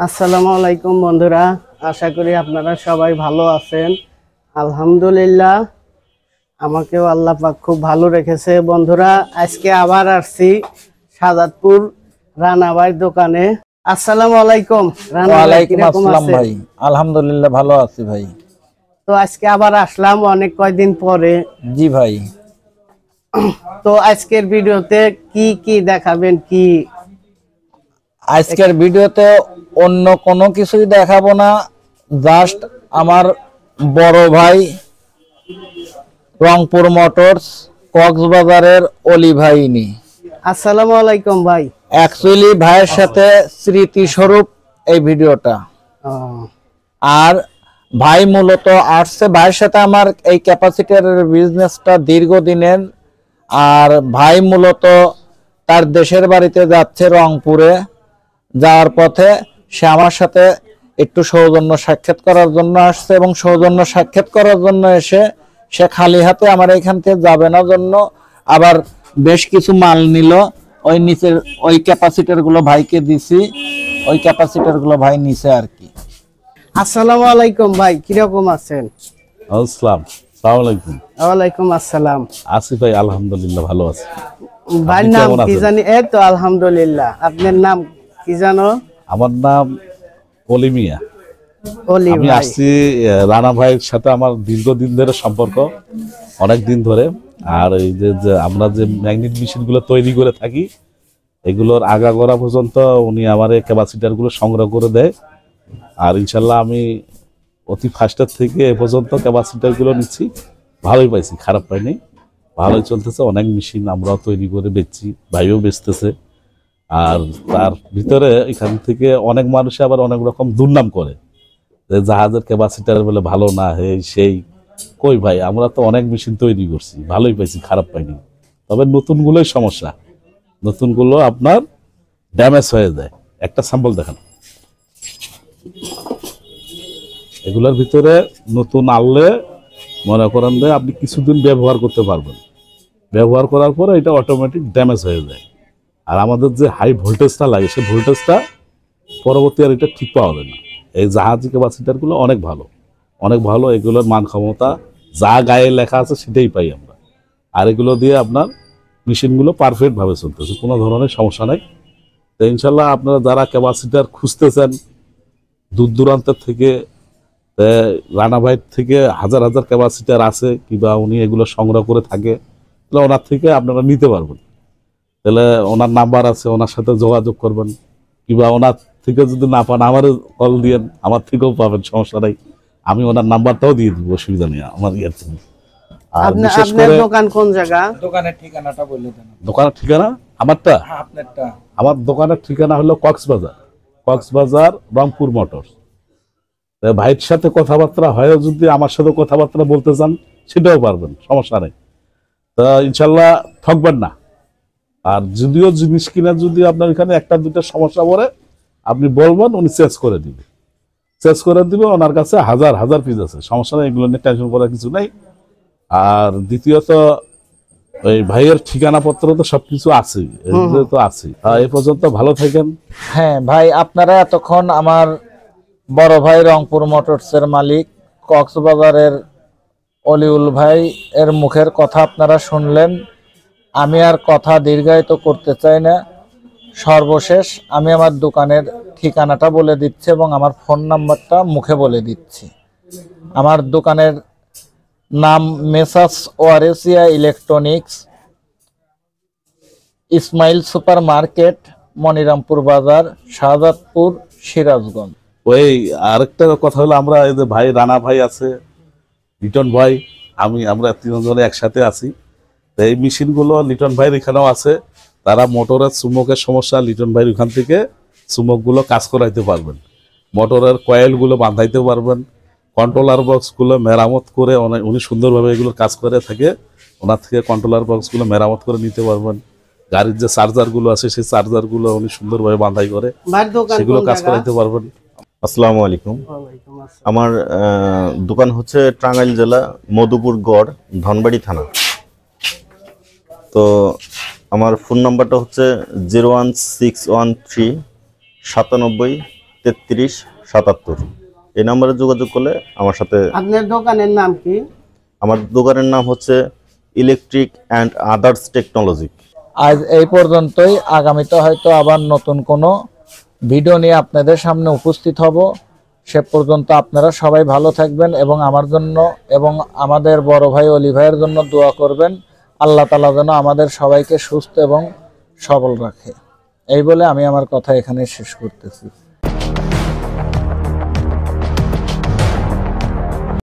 আসসালামু আলাইকুম বন্ধুরা, আশা করি আপনারা সবাই ভালো আছেন। আলহামদুলিল্লাহ, আমাকেও আল্লাহ পাক খুব ভালো রেখেছে। বন্ধুরা, আজকে আবার আসছি শাহজাদপুর রানা ভাইয়ের দোকানে। আসসালামু আলাইকুম রানা ভাই, কিরকম আছেন? ভাই আলহামদুলিল্লাহ ভালো আছি ভাই। তো আজকে আবার আসলাম অনেক কয়দিন পরে। জি ভাই। তো আজকের ভিডিওতে কি কি দেখাবেন? কি আজকের ভিডিওতে অন্য কোনো কিছুই দেখাবো না, জাস্ট আমার বড় ভাই রংপুর মোটরস কক্সবাজারের অলি ভাই নি। আসসালামু আলাইকুম ভাই। অ্যাকচুয়ালি ভাইয়ের সাথে স্মৃতি স্বরূপ এই ভিডিওটা। আর ভাই মূলত আসছে, ভাইয়ের সাথে আমার এই ক্যাপাসিটারের বিজনেসটা দীর্ঘদিনের। আর ভাই মূলত তার দেশের বাড়িতে যাচ্ছে রংপুরে, যাওয়ার পথে সে আমার সাথে একটু সৌজন্য সাক্ষাৎ করার জন্য আসছে, এবং সৌজন্য সাক্ষাৎ করার জন্য এসে সে খালি হাতে আমার এখান থেকে যাবে না জন্য আবার বেশ কিছু মাল নিল। ওই নিচের ওই ক্যাপাসিটার গুলো ভাইকে দিছি, ওই ক্যাপাসিটার গুলো ভাই নিচে আর কি। আসসালামু আলাইকুম ভাই, কিরকম আছেন? আসসালামু আলাইকুম। ওয়ালাইকুম আসসালাম। আছি ভাই, আলহামদুলিল্লাহ ভালো আছি। ভাইয়ের নাম কি জানি? এই তো আলহামদুলিল্লাহ। আপনার নাম কি জানো? আমার নাম অলি মিয়া। অলি আমি ভাই। আসছি রানা ভাইয়ের সাথে আমার দীর্ঘদিন ধরে সম্পর্ক, অনেক দিন ধরে। আর এই যে আমরা যে ম্যাগনেট মেশিন গুলো তৈরি করে থাকি, এগুলোর আগাগোড়া পর্যন্ত উনি আমার এই ক্যাপাসিটার গুলো সংগ্রহ করে দেয়। আর ইনশাল্লাহ আমি অতি ফার্স্টের থেকে এ পর্যন্ত ক্যাপাসিটার গুলো নিচ্ছি, ভালোই পাইছি, খারাপ পাইনি, ভালোই চলতেছে। অনেক মেশিন আমরাও তৈরি করে বেচছি, ভাইও বেচতেছে। আর তার ভিতরে এখান থেকে অনেক মানুষ আবার অনেক রকম দুর্নাম করে যে জাহাজের ক্যাপাসিটার বলে ভালো না, সেই কই ভাই, আমরা তো অনেক মেশিন তৈরি করছি, ভালোই পাইছি, খারাপ পাইনি। তবে নতুনগুলোই সমস্যা, নতুনগুলো আপনার ড্যামেজ হয়ে যায়। একটা স্যাম্পল দেখান, এগুলোর ভিতরে নতুন আনলে মনে করেন যে আপনি কিছুদিন ব্যবহার করতে পারবেন, ব্যবহার করার পরে এটা অটোমেটিক ড্যামেজ হয়ে যায়। আর আমাদের যে হাই ভোল্টেজটা লাগে, সেই ভোল্টেজটা পরবর্তী আর এটা ঠিক পাওয়া যায় না। এই জাহাজি ক্যাপাসিটারগুলো অনেক ভালো, অনেক ভালো। এগুলোর মান ক্ষমতা যা গায়ে লেখা আছে সেটাই পাই আমরা। আর এগুলো দিয়ে আপনার মেশিনগুলো পারফেক্টভাবে চলতেছে, কোনো ধরনের সমস্যা নেই। তো ইনশাল্লাহ আপনারা যারা ক্যাপাসিটার খুঁজতেছেন দূর দূরান্তের থেকে, রানা ভাইয়ের থেকে হাজার হাজার ক্যাপাসিটার আছে, কিংবা উনি এগুলো সংগ্রহ করে থাকে, তাহলে ওনার থেকে আপনারা নিতে পারবেন। তাহলে ওনার নাম্বার আছে, ওনার সাথে যোগাযোগ করবেন। কিংবা ওনার থেকে যদি না পান আমারও কল দিয়েন, আমার থেকেও পাবেন, সমস্যা নাই। আমি ওনার নাম্বারটাও দিয়ে দিব, অসুবিধা নেই আমার ইয়ে থেকে। আর বিশেষ করে দোকান কোন জায়গা? দোকানের ঠিকানাটা বলে দেন। দোকানের ঠিকানা আমারটা? হ্যাঁ, আপনারটা। আমার দোকানের ঠিকানা হলো কক্সবাজার রংপুর মোটরস। ভাইয়ের সাথে কথাবার্তা হয়, যদি আমার সাথে কথাবার্তা বলতে চান সেটাও পারবেন, সমস্যা নেই। তা ইনশাল্লাহ ঠকবেন না। আর যদিও জিনিস কিনা যদি আপনার এখানে একটা দুটা সমস্যা পড়ে, আপনি বলবেন, উনি চেঞ্জ করে দিবে। ওনার কাছে হাজার হাজার পিস আছে, সমস্যা নেই, এগুলো নিয়ে টেনশন করার কিছু নেই। আর দ্বিতীয়ত ওই ভাইয়ের ঠিকানা পত্র তো সবকিছু আছে, এগুলো তো আছে। এই পর্যন্ত ভালো থাকেন। হ্যাঁ ভাই, আপনারা এতক্ষণ আমার বড় ভাই রংপুর মোটরসের মালিক কক্সবাজারের অলিউল ভাই এর মুখের কথা আপনারা শুনলেন। আমি আর কথা দীর্ঘায়িত করতে চাই না। সর্বশেষ আমি আমার দোকানের ঠিকানাটা বলে দিচ্ছি এবং আমার ফোন নাম্বারটা মুখে বলে দিচ্ছি। আমার দোকানের নাম Messrs Waresia electronics, Ismail super market, Monirampur Bazar, Shahjadpur, Sirajganj. ওই আরেকটা কথা হলো, আমরা এই যে ভাই রানা ভাই আছে, লিটন ভাই, আমরা তিনজনে একসাথে আছি। তো এই মেশিনগুলো লিটন ভাইয়ের এখানেও আছে। তারা মোটরের চুম্বকের সমস্যা, লিটন ভাইয়ের ওখান থেকে চুম্বকগুলো কাজ করাইতে পারবেন, মোটরের কয়েলগুলো বাঁধাইতে পারবেন, কন্ট্রোলার বক্সগুলো মেরামত করে উনি সুন্দরভাবে এগুলো কাজ করে থাকে। ওনার থেকে কন্ট্রোলার বক্সগুলো মেরামত করে নিতে পারবেন। গাড়ির যে চার্জারগুলো আছে সেই চার্জারগুলো উনি সুন্দরভাবে বাঁধাই করে সেগুলো কাজ করাইতে পারবেন। আসসালামু আলাইকুম। আমার দোকান হচ্ছে টাঙ্গাইল জেলা মধুপুর গড়, ধনবাড়ি থানা। তো আমার ফোন নাম্বারটা হচ্ছে 01613 97 3377। এই নম্বরে যোগাযোগ করলে আমার সাথে। আপনার দোকানের নাম কি? আমার দোকানের নাম হচ্ছে ইলেকট্রিক অ্যান্ড আদার্স টেকনোলজি। আজ এই পর্যন্তই। আগামীতে হয়তো আবার নতুন কোনো ভিডিও নিয়ে আপনাদের সামনে উপস্থিত হব। সে পর্যন্ত আপনারা সবাই ভালো থাকবেন এবং আমার জন্য এবং আমাদের বড় ভাই অলি ভাইয়ের জন্য দোয়া করবেন। আল্লাহ তাআলা যেন আমাদের সবাইকে সুস্থ এবং সবল রাখে। এই বলে আমি আমার কথা এখানে শেষ করতেছি।